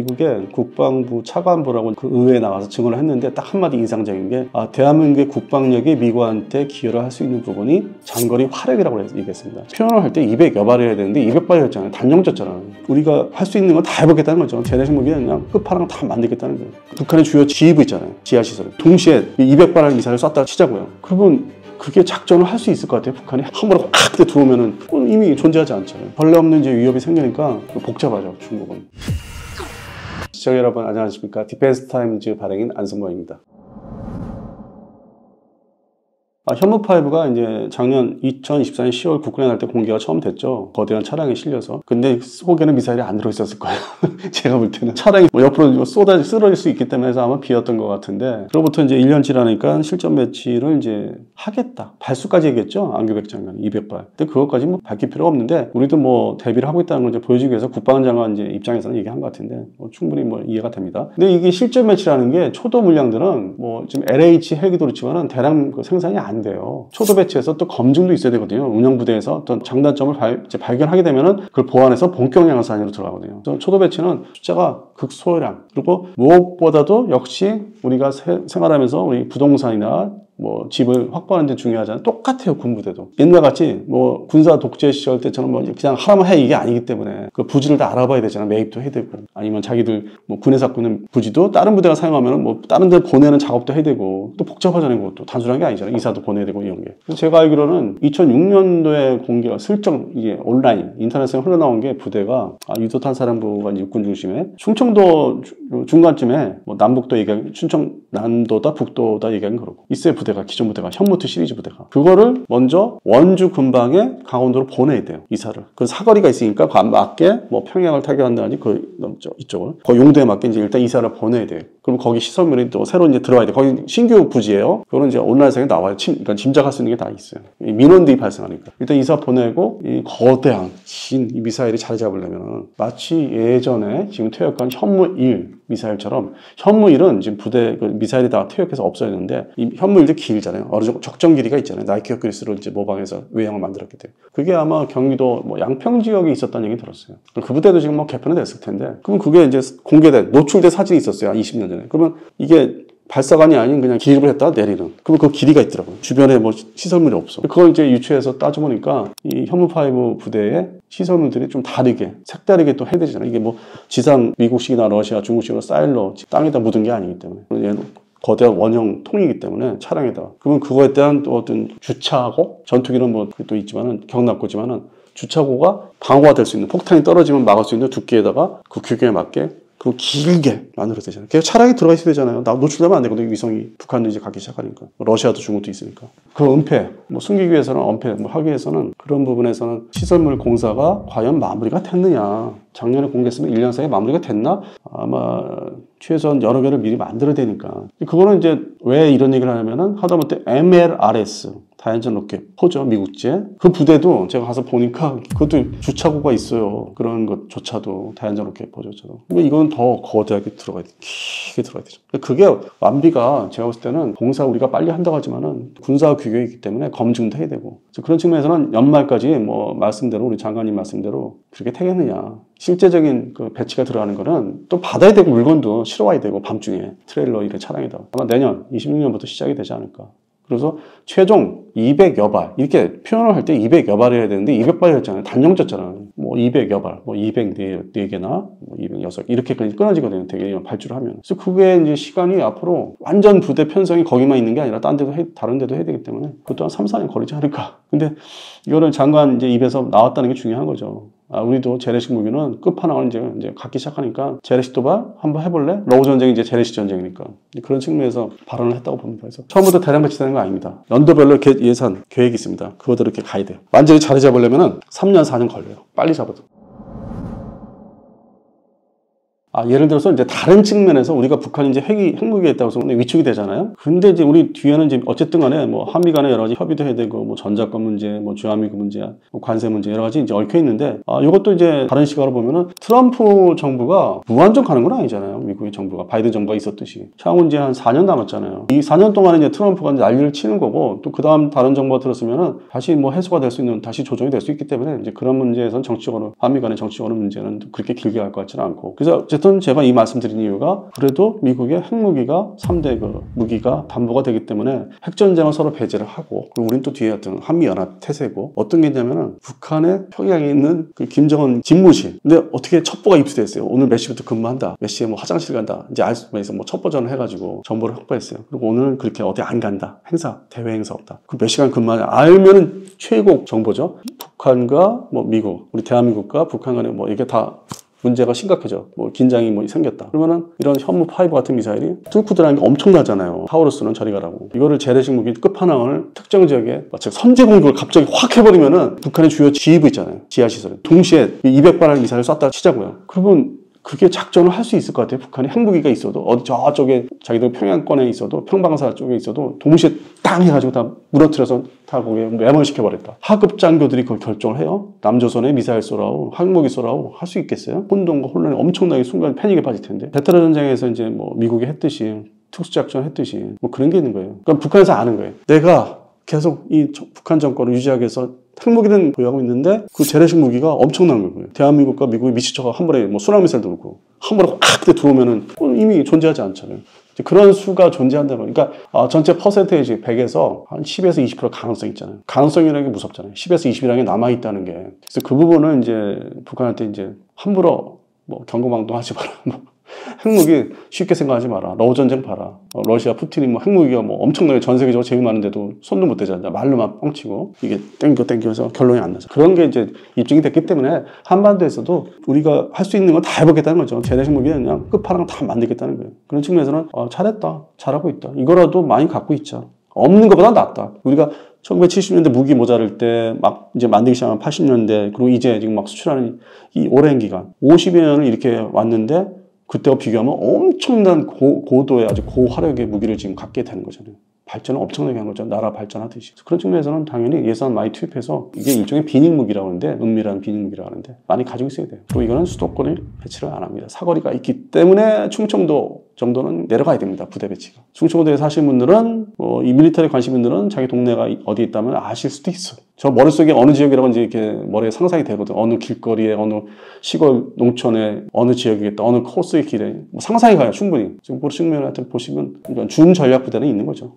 미국의 국방부 차관보라고 그 의회에 나가서 증언을 했는데 딱 한마디 인상적인 게 대한민국의 국방력이 미국한테 기여를 할 수 있는 부분이 장거리 화력이라고 얘기했습니다. 표현을 할 때 200여 발을 해야 되는데 200발이었잖아요. 단정졌잖아요. 우리가 할 수 있는 건 다 해보겠다는 거죠. 재래식 무기 그냥 끝판왕 다 만들겠다는 거예요. 북한의 주요 지휘부 있잖아요. 지하시설. 동시에 200발의 미사일을 쐈다가 치자고요. 그러면 그게 작전을 할 수 있을 것 같아요. 북한이 함부로 팍 들어오면은 이미 존재하지 않잖아요. 벌레 없는 이제 위협이 생기니까 복잡하죠. 중국은. 시청자 여러분 안녕하십니까. 디펜스 타임즈 발행인 안승범입니다. 현무5가 이제 작년 2024년 10월 국군에 날 때 공개가 처음 됐죠. 거대한 차량에 실려서. 근데 속에는 미사일이 안 들어있었을 거예요. 제가 볼 때는. 차량이 옆으로 쓰러질 수 있기 때문에 해서 아마 비었던 것 같은데. 그로부터 이제 1년 지나니까 실전 배치를 이제 하겠다. 발수까지 얘기했죠. 안규백 장관이 200발. 근데 그것까지 뭐 밝힐 필요가 없는데, 우리도 뭐 대비를 하고 있다는 걸 이제 보여주기 위해서 국방장관 이제 입장에서는 얘기한 것 같은데, 충분히 뭐 이해가 됩니다. 근데 이게 실전 배치라는 게 초도 물량들은 뭐 지금 LH 헬기도 그렇지만은 대량 생산이 안 돼요. 초도 배치에서 또 검증도 있어야 되거든요. 운영부대에서 어떤 장단점을 발견하게 되면은 그걸 보완해서 본격 양산으로 들어가거든요. 초도 배치는 숫자가 극소량, 그리고 무엇보다도 역시 우리가 생활하면서 우리 부동산이나 뭐 집을 확보하는 데 중요하잖아요. 똑같아요. 군부대도 옛날같이 뭐 군사 독재 시절 때처럼 뭐 그냥 하라면 해 이게 아니기 때문에 그 부지를 다 알아봐야 되잖아요. 매입도 해야 되고, 아니면 자기들 뭐 군에서 갖고 있는 부지도 다른 부대가 사용하면은 뭐 다른 데 보내는 작업도 해야 되고, 또 복잡하잖아요. 그것도 단순한 게 아니잖아요. 이사도 보내야 되고 이런 게. 그래서 제가 알기로는 2006년도에 공개가 슬쩍 이게 온라인 인터넷에 흘러나온 게, 부대가 유도탄사령부가 육군 중심에 충청도 중간쯤에 뭐 남북도 얘기하기, 충청남도다 북도다 얘기하는 그렇고 있어요. 부대가, 기존 부대가, 현무투 시리즈 부대가. 그거를 먼저 원주 근방에 강원도로 보내야 돼요. 이사를. 그 사거리가 있으니까 그 맞게 뭐 평양을 타격한다든지 이쪽을 그 용도에 맞게 이제 일단 이사를 보내야 돼요. 그럼 거기 시설물이 또 새로 이제 들어와야 돼. 거기 신규 부지예요. 그거는 이제 온라인상에 나와요. 그러니까 짐작할 수 있는 게 다 있어요. 민원들이 발생하니까. 일단 이사 보내고 이 거대한 이 미사일이 자리 잡으려면 마치 예전에 지금 퇴역한 현무1 미사일처럼, 현무1은 지금 부대 그 미사일이 다 퇴역해서 없어졌는데, 이 현무1도 길잖아요. 어느 정도 적정 길이가 있잖아요. 나이키 혁그리스를 이제 모방해서 외형을 만들었기 때문에. 그게 아마 경기도 뭐 양평 지역에 있었다는 얘기 들었어요. 그 부대도 지금 뭐 개편은 됐을 텐데, 그러면 그게 이제 노출된 사진이 있었어요. 한 20년 전에. 그러면 이게 발사관이 아닌 그냥 기립을 했다가 내리는. 그러면 그 길이가 있더라고요. 주변에 뭐 시설물이 없어. 그걸 이제 유추해서 따져보니까 이 현무5 부대의 시설물들이 좀 다르게, 색다르게 또 해야 되잖아요. 이게 뭐 지상 미국식이나 러시아, 중국식으로 쌓일러 땅에다 묻은 게 아니기 때문에. 얘는 거대한 원형 통이기 때문에 차량에다가. 그러면 그거에 대한 또 어떤 주차하고, 전투기는 뭐 또 있지만은 경납고지만은 주차고가 방어가 될 수 있는, 폭탄이 떨어지면 막을 수 있는 두께에다가 그 규격에 맞게 그리고 길게 만들어야 되잖아요. 그래서 차량이 들어가 있어야 되잖아요. 노출되면 안 되거든요. 위성이 북한도 이제 가기 시작하니까. 러시아도 중국도 있으니까. 그 은폐, 뭐 숨기기 위해서는, 은폐 뭐 하기 위해서는, 그런 부분에서는 시설물 공사가 과연 마무리가 됐느냐. 작년에 공개했으면 1년 사이에 마무리가 됐나? 아마 최소한 여러 개를 미리 만들어야 되니까. 그거는 이제 왜 이런 얘기를 하냐면은, 하다못해 MLRS 다연전 로켓 포죠, 미국제. 그 부대도 제가 가서 보니까 그것도 주차구가 있어요. 그런 것조차도, 다연전 로켓 포조차도. 근데 이건 더 거대하게 들어가야 돼. 깊게 들어가야 되죠. 그게 완비가 제가 봤을 때는 공사 우리가 빨리 한다고 하지만은 군사 규격이기 때문에 검증도 해야 되고. 그런 측면에서는 연말까지 뭐 말씀대로, 우리 장관님 말씀대로 그렇게 되겠느냐. 실제적인 그 배치가 들어가는 거는 또 받아야 되고, 물건도 실어와야 되고, 밤중에 트레일러 이런 차량에다. 아마 내년 26년부터 시작이 되지 않을까. 그래서 최종 200여 발, 이렇게 표현을 할 때 200여 발이 해야 되는데 200발이었잖아요. 단정졌잖아요. 뭐 200여 발, 뭐 204개나 뭐 206개 이렇게까지 끊어지거든요. 되게 발주를 하면. 그래서 그게 이제 시간이 앞으로 완전 부대 편성이 거기만 있는 게 아니라 다른 데도 해야 되기 때문에 그것도 한 3, 4년 걸리지 않을까. 근데 이거는 장관 이제 입에서 나왔다는 게 중요한 거죠. 우리도 재래식 무기는 끝판왕을 이제 갖기 시작하니까, 재래식 도발 한번 해볼래? 러우 전쟁이 이제 재래식 전쟁이니까. 그런 측면에서 발언을 했다고 봅니다. 그래서 처음부터 대량 배치되는 거 아닙니다. 연도별로 예산, 계획이 있습니다. 그거대로 이렇게 가야 돼요. 완전히 자리 잡으려면 3년, 4년 걸려요. 빨리 잡아도. 예를 들어서 이제 다른 측면에서 우리가 북한이 이제 핵무기가 있다고 해서 위축이 되잖아요. 근데 이제 우리 뒤에는 이제 어쨌든 간에 뭐 한미 간에 여러 가지 협의도 해야 되고, 뭐 전자권 문제, 뭐 주한미군 문제, 뭐 관세 문제 여러 가지 이제 얽혀 있는데, 이것도 이제 다른 시각으로 보면은 트럼프 정부가 무한정 가는 건 아니잖아요. 미국의 정부가, 바이든 정부가 있었듯이. 향후 이제 한 4년 남았잖아요. 이 4년 동안에 이제 트럼프가 이제 난리를 치는 거고, 또 그 다음 다른 정부가 들었으면은 다시 뭐 해소가 될 수 있는, 다시 조정이 될 수 있기 때문에 이제 그런 문제에서는 정치적으로, 한미 간의 정치적으로 문제는 그렇게 길게 갈 것 같지는 않고. 그래서 어쨌든 어쨌든 제가 이 말씀드린 이유가 그래도 미국의 핵무기가 3대 그 무기가 담보가 되기 때문에 핵전쟁을 서로 배제를 하고, 그리고 우린 또 뒤에 어떤 한미연합 태세고, 어떤 게 있냐면은 북한의 평양에 있는 그 김정은 집무실. 근데 어떻게 첩보가 입수됐어요. 오늘 몇 시부터 근무한다. 몇 시에 뭐 화장실 간다. 이제 알 수가 있어. 뭐 첩보전을 해가지고 정보를 확보했어요. 그리고 오늘은 그렇게 어디 안 간다. 행사, 대외 행사 없다. 그 몇 시간 근무하냐. 알면은 최고 정보죠. 북한과 뭐 미국, 우리 대한민국과 북한 간에 뭐 이게 다 문제가 심각해져. 뭐 긴장이 뭐 생겼다. 그러면은 이런 현무5 같은 미사일이 뚫고 들어가는 게 엄청나잖아요. 타우루스는 저리 가라고. 이거를 재래식 무기 끝판왕을 특정 지역에 즉 선제 공격을 갑자기 확 해버리면은 북한의 주요 지휘부 있잖아요. 지하시설. 동시에 200발의 미사일을 쐈다 치자고요. 그러면 그게 작전을 할 수 있을 것 같아요. 북한이 핵무기가 있어도 어디 저쪽에 자기들 평양권에 있어도 평방사 쪽에 있어도 동시에 땅 해가지고 다 무너뜨려서 다 거기에 매몰시켜버렸다. 하급 장교들이 그걸 결정을 해요. 남조선에 미사일 쏘라고 핵무기 쏘라고 할 수 있겠어요? 혼돈과 혼란이 엄청나게 순간 패닉에 빠질 텐데. 베트남 전쟁에서 이제 뭐 미국이 했듯이 특수작전 했듯이 뭐 그런 게 있는 거예요. 그러니까 북한에서 아는 거예요. 내가 계속 이 북한 정권을 유지하기 위해서 핵무기는 보유하고 있는데 그 재래식 무기가 엄청난 거예요. 대한민국과 미국이 미치쳐가 한 번에 뭐 순항미사일도 그렇고 한 번에 확 들어오면은 이미 존재하지 않잖아요. 그런 수가 존재한다는 거니까 전체 퍼센테이지 100에서 한 10에서 20% 가능성이 있잖아요. 가능성이라는 게 무섭잖아요. 10에서 20이라는 게 남아있다는 게. 그래서 그 부분은 이제 북한한테 이제 함부로 뭐 경고망동하지 마라. 뭐 핵무기 쉽게 생각하지 마라. 러전쟁 봐라. 러시아 푸틴이 뭐 핵무기가 뭐 엄청나게 전 세계적으로 제일 많은데도 손도 못 대잖아. 말로만 뻥치고 이게 땡겨서 결론이 안 나죠. 그런 게 이제 입증이 됐기 때문에 한반도에서도 우리가 할 수 있는 건 다 해보겠다는 거죠. 재래식 무기는 그냥 끝판왕 다 만들겠다는 거예요. 그런 측면에서는 잘했다. 잘하고 있다. 이거라도 많이 갖고 있자. 없는 것보다 낫다. 우리가 1970년대 무기 모자랄 때 막 이제 만들기 시작한 80년대 그리고 이제 지금 막 수출하는 이 오랜 기간 50여 년을 이렇게 왔는데 그때와 비교하면 엄청난 고도의 아주 고화력의 무기를 지금 갖게 되는 거잖아요. 발전을 엄청나게 한 거죠. 나라 발전하듯이. 그런 측면에서는 당연히 예산 많이 투입해서 이게 일종의 비닉무기라고 하는데 은밀한 비닉무기라고 하는데 많이 가지고 있어야 돼요. 그리고 이거는 수도권에 배치를 안 합니다. 사거리가 있기 때문에 충청도 정도는 내려가야 됩니다. 부대 배치가. 충청도에 사시는 분들은 이 밀리터리 관심 분들은 자기 동네가 어디 있다면 아실 수도 있어요. 저 머릿속에 어느 지역이라고 이제 이렇게 머리에 상상이 되거든. 어느 길거리에, 어느 시골 농촌에, 어느 지역이겠다, 어느 코스의 길에 뭐 상상이 가요. 충분히. 지금 그 측면을 보시면 준 전략 부대는 있는 거죠.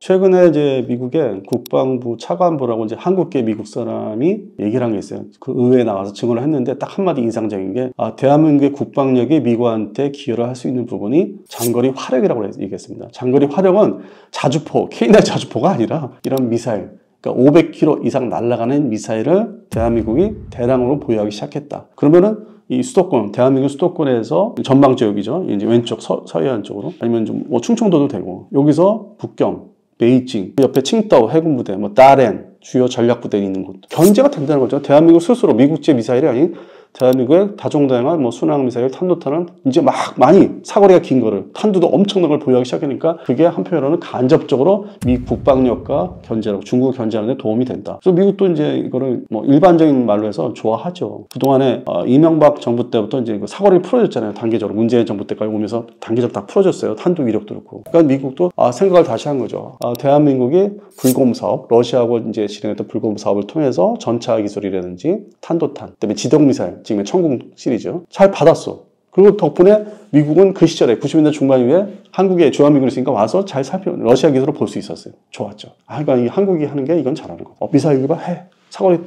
최근에 이제 미국의 국방부 차관보라고 이제 한국계 미국 사람이 얘기를 한 게 있어요. 그 의회에 나가서 증언을 했는데 딱 한마디 인상적인 게 대한민국의 국방력이 미국한테 기여를 할 수 있는 부분이 장거리 화력이라고 얘기했습니다. 장거리 화력은 자주포, K9 자주포가 아니라 이런 미사일, 그러니까 500km 이상 날아가는 미사일을 대한민국이 대량으로 보유하기 시작했다. 그러면은 이 수도권, 대한민국 수도권에서 전방 지역이죠. 이제 왼쪽 서해안 쪽으로 아니면 좀 뭐 충청도도 되고 여기서 북경, 베이징, 옆에 칭다오 해군부대, 뭐 다롄 주요 전략부대에 있는 곳 견제가 된다는 거죠. 대한민국 스스로 미국제 미사일이 아닌 대한민국의 다종다양한 뭐 순항미사일, 탄도탄은 이제 막 많이 사거리가 긴 거를 탄두도 엄청난 걸 보유하기 시작하니까 그게 한편으로는 간접적으로 미 국방력과 견제라고 중국을 견제하는 데 도움이 된다. 그래서 미국도 이제 이거를 뭐 일반적인 말로 해서 좋아하죠. 그동안에 이명박 정부 때부터 이제 사거리를 풀어줬잖아요. 단계적으로 문재인 정부 때까지 오면서 단계적으로 다 풀어줬어요. 탄두 위력도 그렇고. 그러니까 미국도 생각을 다시 한 거죠. 대한민국이 불곰 사업, 러시아하고 이제 진행했던 불곰 사업을 통해서 전차 기술이라든지 탄도탄, 그다음에 지동 미사일 지금의 천궁 시리즈 잘 받았어. 그리고 덕분에 미국은 그 시절에 90년대 중반 이후에 한국에 주한미군이 있으니까 와서 잘 러시아 기술을 볼 수 있었어요. 좋았죠. 그러니까 이 한국이 하는 게 이건 잘하는 거. 미사일 봐 해. 사거리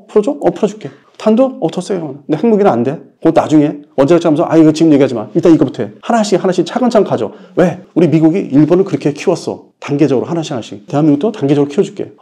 풀어줘? 풀어줄게. 탄도? 더 세요. 근데 핵무기는 안 돼. 그거 나중에 언제까지 하면서 이거 지금 얘기하지 마. 일단 이거부터 해. 하나씩 차근차근 가져. 왜? 우리 미국이 일본을 그렇게 키웠어. 단계적으로 하나씩. 대한민국도 단계적으로 키워줄게.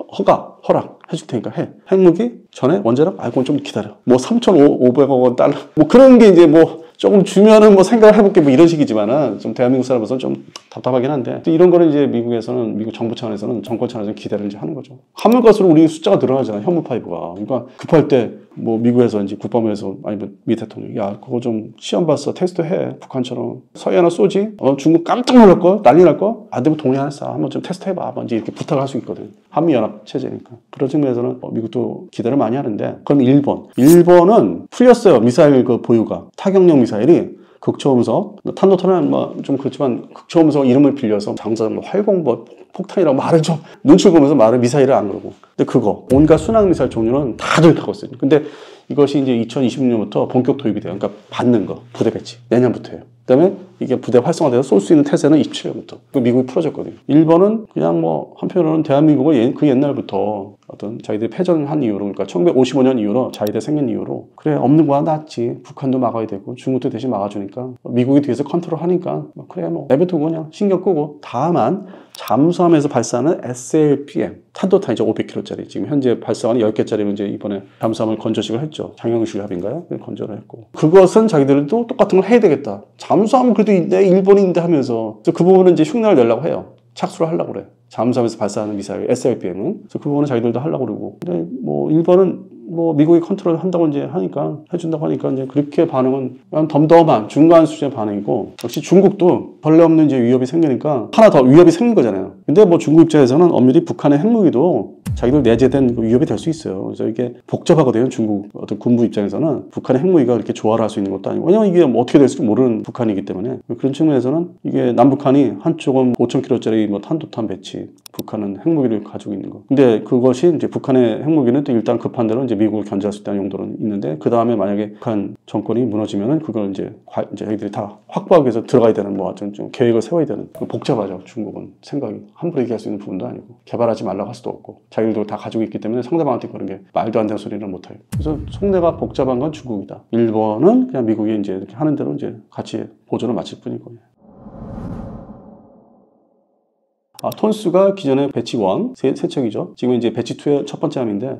허락 해줄 테니까 해. 핵무기 전에 원자력? 그건 좀 기다려. 뭐 3,500억 원 달러. 뭐 그런 게 이제 뭐 조금 주면은 뭐 생각을 해볼게 뭐 이런 식이지만은 좀 대한민국 사람으로서는 좀 답답하긴 한데 이런 거를 이제 미국에서는 미국 정부 차원에서는 정권 차원에서는 기대를 이제 하는 거죠. 하면 갈수록 우리 숫자가 늘어나잖아요. 현무5가. 그러니까 급할 때 뭐 미국에서 이제 국방부에서 아니면 미 대통령이 그거 좀 시험 봤어. 테스트 해. 북한처럼 서해 하나 쏘지? 중국 깜짝 놀랄 거? 난리 날 거? 되면 동해 하나 쏴. 한번 좀 테스트 해봐. 이제 이렇게 부탁을 할 수 있거든. 한미연합 체제니까. 그런 측면에서는 미국도 기대를 많이 하는데 그럼 일본은 풀렸어요. 미사일 그 보유가. 타격용 미사일이 극초음속, 탄도탄은 뭐 좀 그렇지만 극초음속 이름을 빌려서 잠수함 뭐 활공법 폭탄이라고 말을 좀 눈치를 보면서 말을 미사일을 안 그러고. 근데 그거 온갖 순항 미사일 종류는 다들 타고 있어요. 근데 이것이 이제 2026년부터 본격 도입이 돼요. 그러니까 받는 거 부대 배치 내년부터예요. 그다음에 이게 부대 활성화돼서 쏠 수 있는 태세는 27년부터. 미국이 풀어줬거든요. 일본은 그냥 뭐 한편으로는 대한민국은 그 옛날부터 어떤 자기들이 패전한 이유로, 그러니까 1955년 이후로 자기들 생긴 이유로 그래 없는 거야 낫지. 북한도 막아야 되고 중국도 대신 막아주니까 미국이 뒤에서 컨트롤하니까 그래 뭐 내뱉고 그냥 신경 끄고. 다만 잠수함에서 발사하는 SLBM 탄도탄이죠. 500kg짜리 지금 현재 발사하는 10개짜리로 이제 이번에 잠수함을 건조식을 했죠. 장영실 합인가요? 건조를 했고 그것은 자기들도 똑같은 걸 해야 되겠다. 잠수함은 그래도 내 일본인데 하면서 그래서 그 부분은 이제 흉내를 내려고 해요. 착수를 하려고 그래. 잠수함에서 발사하는 미사일 SLBM은. 그래서 그 부분은 자기들도 하려고 그러고. 근데 뭐 일본은 뭐 미국이 컨트롤 한다고 이제 하니까 해준다고 하니까 이제 그렇게 반응은 그냥 덤덤한 중간 수준의 반응이고. 역시 중국도 벌레 없는 이제 위협이 생기니까 하나 더 위협이 생긴 거잖아요. 근데 뭐 중국 입장에서는 엄밀히 북한의 핵무기도 자기들 내재된 위협이 될 수 있어요. 그래서 이게 복잡하거든요. 중국 어떤 군부 입장에서는 북한의 핵무기가 그렇게 조화를 할 수 있는 것도 아니고, 왜냐면 이게 뭐 어떻게 될지 모르는 북한이기 때문에. 그런 측면에서는 이게 남북한이 한쪽은 5,000km짜리 뭐 탄도탄 배치, 북한은 핵무기를 가지고 있는 거. 근데 그것이 이제 북한의 핵무기는 또 일단 급한 대로 이제 미국을 견제할 수 있다는 용도는 있는데, 그 다음에 만약에 북한 정권이 무너지면은 그걸 이제 자기들이 다 확보하기 위해서 들어가야 되는 뭐 어떤 좀 계획을 세워야 되는. 복잡하죠. 중국은 생각이 함부로 얘기할 수 있는 부분도 아니고 개발하지 말라고 할 수도 없고 자기들도 다 가지고 있기 때문에 상대방한테 그런 게 말도 안 되는 소리는 못해요. 그래서 속내가 복잡한 건 중국이다. 일본은 그냥 미국이 이제 이렇게 하는 대로 이제 같이 보조를 마칠 뿐이고. 톤수가 기존에 배치 1, 세 척이죠. 지금 이제 배치 2의 첫 번째 함인데,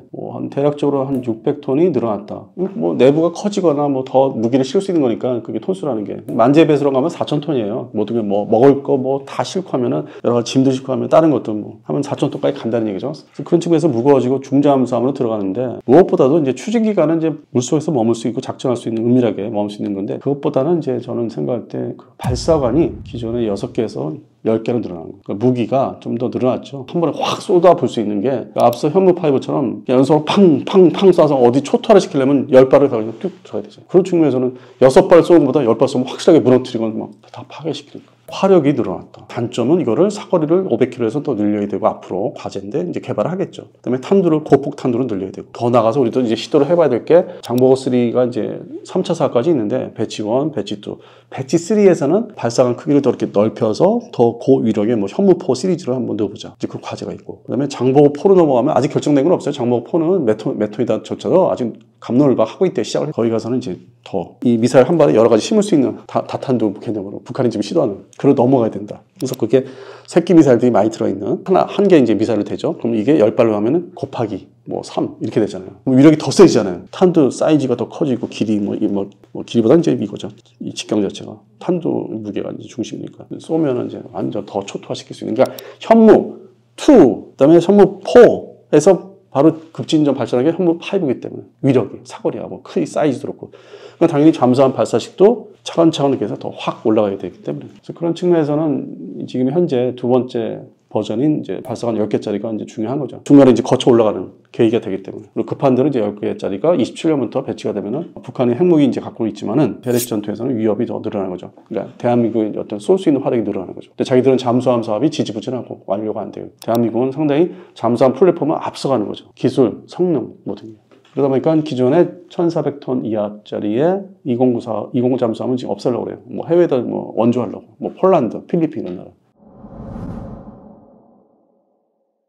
대략적으로 한 600톤이 늘어났다. 뭐, 내부가 커지거나 뭐 더 무기를 실을 수 있는 거니까 그게 톤수라는 게. 만재배수로 가면 4,000톤이에요. 모든 게 뭐, 먹을 거 뭐 다 싣고 하면은, 여러 가지 짐도 싣고 하면 다른 것도 뭐, 하면 4,000톤까지 간다는 얘기죠. 그래서 그런 측면에서 무거워지고 중잠수함으로 들어가는데, 무엇보다도 이제 추진기간은 이제 물속에서 머물 수 있고 작전할 수 있는, 은밀하게 머물 수 있는 건데, 그것보다는 이제 저는 생각할 때 그 발사관이 기존에 6개에서 10개로 늘어난 거예요. 그러니까 무기가 좀 더 늘어났죠. 한 번에 확 쏟아 볼 수 있는 게, 그러니까 앞서 현무5처럼 연속으로 팡팡팡 쏴서 어디 초토화를 시키려면 10발을 가지고 뚝 쏴야 되죠. 그런 측면에서는 6발 쏘는 것보다 10발 쏘면 확실하게 무너뜨리고 막 다 파괴시키니까. 화력이 늘어났다. 단점은 이거를 사거리를 500km에서 더 늘려야 되고, 앞으로 과제인데 이제 개발을 하겠죠. 그다음에 탄두를, 고폭 탄두를 늘려야 되고, 더 나가서 우리도 이제 시도를 해봐야 될 게 장보고 3가 이제 3차 사까지 있는데, 배치 1, 배치 2, 배치 3에서는 발사관 크기를 더 이렇게 넓혀서 더 고위력의 뭐 현무4 시리즈를 한번 넣어보자. 이제 그 과제가 있고, 그다음에 장보고 4로 넘어가면 아직 결정된 건 없어요. 장보고 4는 메토이다조차도 아직 갑론을박 하고 있대. 시작을 거기 가서는 이제 더 이 미사일 한 발에 여러 가지 심을 수 있는 다탄두 개념으로 북한이 지금 시도하는, 그로 넘어가야 된다. 그래서 그게 새끼 미사일들이 많이 들어있는 한 개 이제 미사일을 되죠. 그럼 이게 10발로 하면은 곱하기 뭐 3 이렇게 되잖아요. 위력이 더 세지잖아요. 탄두 사이즈가 더 커지고 길이 뭐 길이보다 이제 이거죠. 이 직경 자체가 탄두 무게가 이제 중심이니까 쏘면은 이제 완전 더 초토화시킬 수 있는. 그러니까 현무 2, 그다음에 현무 4에서 바로 급진전 발전한 게 현무 5이기 때문에 위력이, 사거리하고 크기 사이즈도 그렇고, 그러니까 당연히 잠수함 발사식도 차근차근 이렇게 해서 더 확 올라가야 되기 때문에. 그래서 그런 측면에서는 지금 현재 두 번째 버전인 이제 발사관 10개짜리가 이제 중요한 거죠. 중간에 이제 거쳐 올라가는 계기가 되기 때문에. 그리고 급한 대로 이제 10개짜리가 27년부터 배치가 되면은 북한이 핵무기 이제 갖고 있지만은 대대시 전투에서는 위협이 더 늘어나는 거죠. 그러니까 대한민국이 어떤 쏠 수 있는 화력이 늘어나는 거죠. 근데 자기들은 잠수함 사업이 지지부진하고 완료가 안 돼요. 대한민국은 상당히 잠수함 플랫폼을 앞서가는 거죠. 기술, 성능 모든 게. 그러다 보니까 기존에 1,400톤 이하짜리의 20 잠수함은 지금 없애려고 그래요. 뭐 해외에다 뭐 원조하려고. 뭐 폴란드, 필리핀 이런 나라.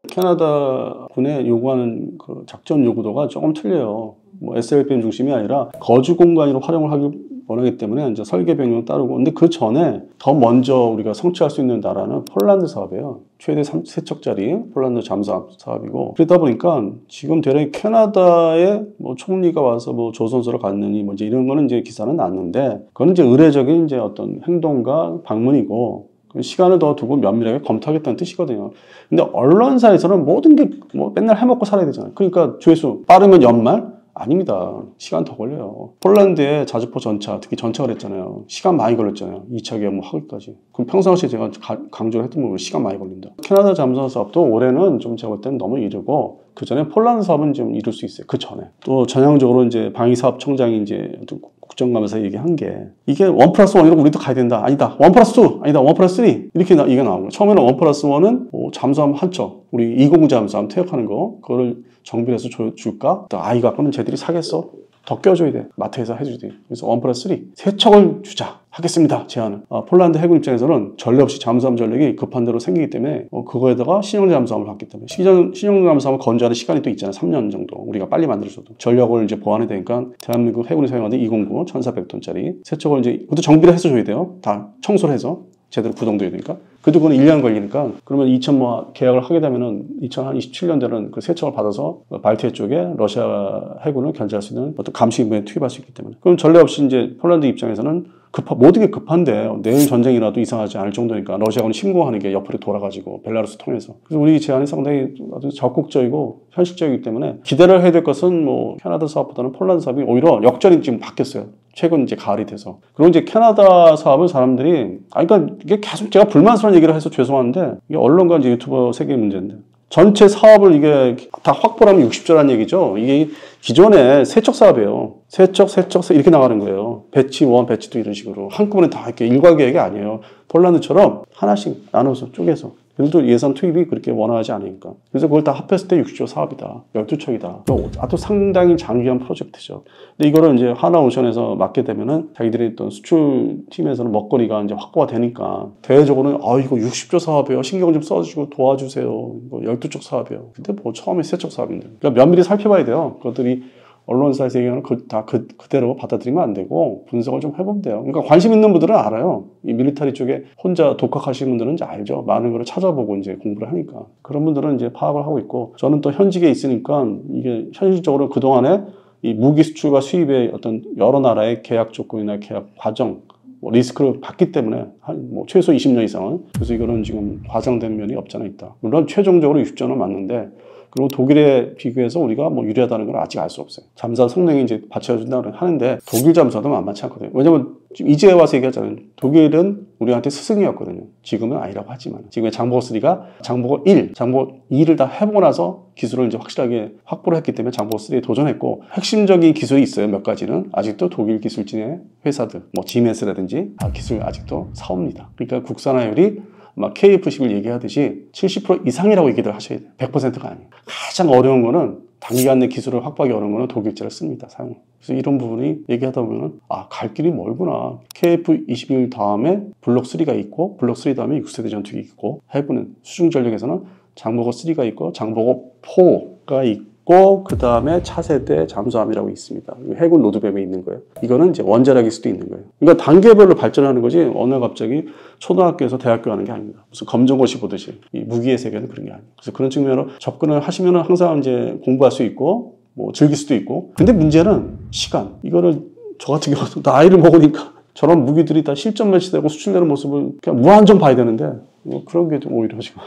캐나다 군의 요구하는 그 작전 요구도가 조금 틀려요. 뭐 SLBM 중심이 아니라 거주 공간으로 활용을 하기 원하기 때문에 이제 설계 변경을 따르고. 근데 그 전에 더 먼저 우리가 성취할 수 있는 나라는 폴란드 사업이에요. 최대 3척짜리 폴란드 잠수함 사업이고. 그러다 보니까 지금 대략 캐나다의 뭐 총리가 와서 뭐 조선소를 갔느니 뭐 이제 이런 거는 이제 기사는 났는데, 그거는 이제 의례적인 이제 어떤 행동과 방문이고, 시간을 더 두고 면밀하게 검토하겠다는 뜻이거든요. 근데 언론사에서는 모든 게 뭐 맨날 해먹고 살아야 되잖아요. 그러니까 조회수 빠르면 연말? 아닙니다. 시간 더 걸려요. 폴란드의 자주포 전차, 특히 전차가 그랬잖아요. 시간 많이 걸렸잖아요. 2차 계약 뭐 하기까지. 그럼 평상시에 제가 강조를 했던 부분 시간 많이 걸린다. 캐나다 잠수함 사업도 올해는 좀 제가 볼 때는 너무 이르고, 그 전에 폴란드 사업은 좀 이룰 수 있어요. 그 전에. 또 전향적으로 이제 방위사업청장이 이제 국정감에서 얘기한 게 이게 1+1이라고 우리도 가야 된다. 아니다. 1+2. 아니다. 1+3. 이렇게 이게 나온 거예요. 처음에는 1+1은 뭐 잠수함 한 척, 우리 209 잠수함 퇴역하는 거 그거를 정비해서 줄까? 또 아이가 그러면 쟤들이 사겠어? 더 껴줘야 돼. 마트에서 해주지. 그래서 1+3. 3척을 주자. 하겠습니다. 제안을. 폴란드 해군 입장에서는 전례 없이 잠수함 전력이 급한 대로 생기기 때문에 그거에다가 신형 잠수함을 갖기 때문에 신형 잠수함을 건조하는 시간이 또 있잖아요. 3년 정도. 우리가 빨리 만들어줘도. 전력을 이제 보완해야 되니까 대한민국 해군이 사용하는 209 1,400톤짜리 3척을 이제 그것도 정비를 해서 줘야 돼요. 다 청소를 해서. 제대로 구동돼야 되니까. 그래도 그건 1년 걸리니까 그러면 계약을 하게 되면은 2027년대는 그 세척을 받아서 발티해 쪽에 러시아 해군을 견제할 수 있는 어떤 감시 임무에 투입할 수 있기 때문에. 그럼 전례 없이 이제 폴란드 입장에서는 모든 게 급한데 내일 전쟁이라도 이상하지 않을 정도니까 러시아군이 침공하는 게 옆으로 돌아가지고 벨라루스 통해서. 그래서 우리 제안이 상당히 아주 적극적이고 현실적이기 때문에 기대를 해야 될 것은 뭐 캐나다 사업보다는 폴란드 사업이 오히려 역전이 지금 바뀌었어요. 최근 이제 가을이 돼서. 그리고 이제 캐나다 사업을 사람들이, 그러니까 이게 계속 제가 불만스러운 얘기를 해서 죄송한데, 이게 언론과 이제 유튜버 세계의 문제인데, 전체 사업을 이게 다 확보를 하면 60조라는 얘기죠. 이게 기존에 세척 사업이에요. 세척 이렇게 나가는 거예요. 배치 1, 배치 2 이런 식으로. 한꺼번에 다 이렇게 일괄 계획이 아니에요. 폴란드처럼 하나씩 나눠서 쪼개서. 그래도 예산 투입이 그렇게 원활하지 않으니까. 그래서 그걸 다 합했을 때 60조 사업이다. 12척이다. 또 상당히 장기한 프로젝트죠. 근데 이거를 이제 하나오션에서 맡게 되면은 자기들이 있던 수출팀에서는 먹거리가 이제 확보가 되니까 대외적으로는 이거 60조 사업이에요. 신경 좀 써주시고 도와주세요. 이거 12척 사업이에요. 근데 뭐 처음에 3척 사업인데. 그러니까 면밀히 살펴봐야 돼요. 그것들이 언론사에서 얘기하는 그대로 받아들이면 안 되고 분석을 좀 해보면 돼요. 그러니까 관심 있는 분들은 알아요. 이 밀리터리 쪽에 혼자 독학하시는 분들은 이제 알죠. 많은 걸 찾아보고 이제 공부를 하니까. 그런 분들은 이제 파악을 하고 있고, 저는 또 현직에 있으니까 이게 현실적으로 그동안에 이 무기 수출과 수입의 어떤 여러 나라의 계약 조건이나 계약 과정, 리스크를 봤기 때문에 최소 20년 이상은. 그래서 이거는 지금 과장되는 면이 없잖아 있다. 물론 최종적으로 60조는 맞는데, 그리고 독일에 비교해서 우리가 유리하다는 건 아직 알 수 없어요. 잠수함 성능이 이제 받쳐준다고 하는데 독일 잠수함도 만만치 않거든요. 왜냐면 지금 이제 와서 얘기하잖아요. 독일은 우리한테 스승이었거든요. 지금은 아니라고 하지만. 지금의 장보고 3가 장보고 1, 장보고 2를 다 해보고 나서 기술을 이제 확실하게 확보를 했기 때문에 장보고 3에 도전했고, 핵심적인 기술이 있어요. 몇 가지는. 아직도 독일 기술진의 회사들, 지멘스라든지 기술 아직도 사옵니다. 그러니까 국산화율이 KF11 얘기하듯이 70% 이상이라고 얘기를 하셔야 돼요. 100%가 아니에요. 가장 어려운 거는 단기간 내 기술을 확보하기 어려운 거는 독일제를 씁니다. 사용. 그래서 이런 부분이 얘기하다 보면 갈 길이 멀구나. KF21 다음에 블록 3가 있고, 블록 3 다음에 6세대 전투기 있고, 해군은 수중 전력에서는 장보고 3가 있고, 장보고 4가 있고, 그 다음에 차세대 잠수함이라고 있습니다. 해군 로드맵에 있는 거예요. 이거는 이제 원자력일 수도 있는 거예요. 그러니까 단계별로 발전하는 거지, 어느 날 갑자기 초등학교에서 대학교 가는 게 아닙니다. 무슨 검정고시 보듯이. 이 무기의 세계는 그런 게 아니에요. 그래서 그런 측면으로 접근을 하시면 항상 이제 공부할 수 있고, 즐길 수도 있고. 근데 문제는 시간. 이거를 저 같은 경우도 나이를 먹으니까 저런 무기들이 다 실전 매치되고 수출되는 모습을 그냥 무한정 봐야 되는데, 그런 게 좀 오히려 지금